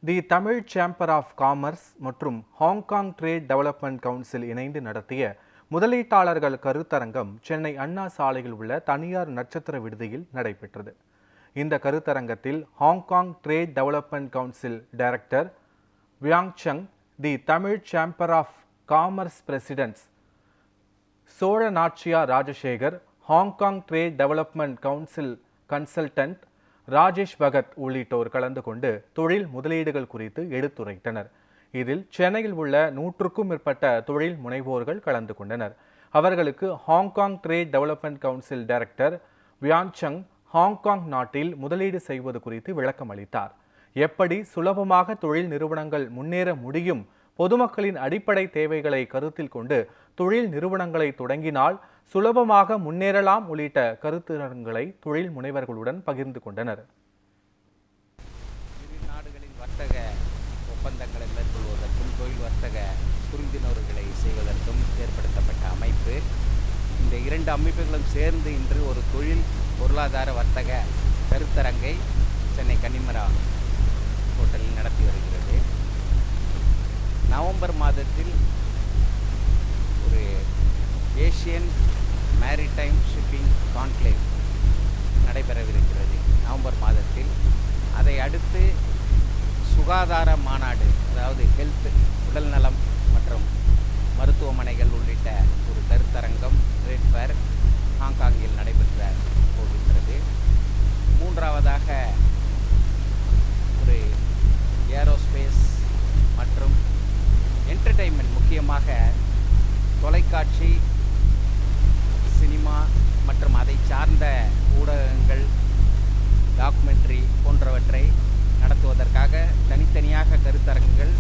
The Tamil chamber of commerce மற்றும் Hong Kong trade development council இணைந்து நடத்திய முதலீட்டாளர்கள் கருத்தரங்கம் சென்னை அண்ணா சாலையில் உள்ள தனியார் நட்சத்திர விடுதியில் நடைபெற்றது. இந்த கருத்தரங்கத்தில் Hong Kong trade development council director வியாங் சங், the Tamil chamber of commerce presidents Chola Nachiyar Rajasekar, Hong Kong trade development council consultant Rajesh Bhagat உள்ளிட்டோர் கலந்து கொண்டு தொழில் முதலீடுகள் குறித்து எடுத்துரைத்தனர். இதில் சென்னையில் உள்ள 100க்கும் மேற்பட்ட தொழில் முனைவோர்கள் கலந்து கொண்டனர். அவர்களுக்கு Hong Kong trade development council director வியாங் சங் ஹாங்காங் நாட்டில் முதலீடு செய்வது குறித்து விளக்கம் அளித்தார். எப்படி சுலபமாக தொழில் நிறுவனங்கள் முன்னேற முடியும், பொதுமக்களின் அடிப்படை தேவைகளை கருத்தில் கொண்டு தொழில் நிறுவனங்களை தொடங்கினால் சுலபமாக முன்னேறலாம் உள்ளிட்ட கருத்தரங்களை தொழில் முனைவர்களுடன் பகிர்ந்து கொண்டனர். இரு நாடுகளின் வர்த்தக ஒப்பந்தங்களை மேற்கொள்வதற்கும் தொழில் வர்த்தக புரிந்துணர்வுகளை செய்வதற்கும் ஏற்படுத்தப்பட்ட அமைப்பு. இந்த இரண்டு அமைப்புகளும் சேர்ந்து இன்று ஒரு தொழில் பொருளாதார வர்த்தக கருத்தரங்கை சென்னை கன்னிமரா ஹோட்டலில் நடத்தி வருகிறது. நவம்பர் மாதத்தில் ஒரு ஏசியன் மேரிடைம் ஷிப்பிங் கான்க்ளேவ் நடைபெறவிருக்கிறது நவம்பர் மாதத்தில். அதை அடுத்து சுகாதார மாநாடு, அதாவது ஹெல்த், உடல்நலம் மற்றும் மருத்துவமனைகள் உள்ளிட்ட ஒரு கருத்தரங்கம் ட்ரேட் ஃபேர் ஹாங்காங்கில் நடைபெற்ற போகின்றது. மூன்றாவதாக ஒரு ஏரோஸ்பேஸ் மற்றும் என்டர்டெயின்மெண்ட், முக்கியமாக தொலைக்காட்சி, சினிமா மற்றும் அதை சார்ந்த ஊடகங்கள், டாக்குமெண்ட்ரி போன்றவற்றை நடத்துவதற்காக தனித்தனியாக கருத்தரங்குகள்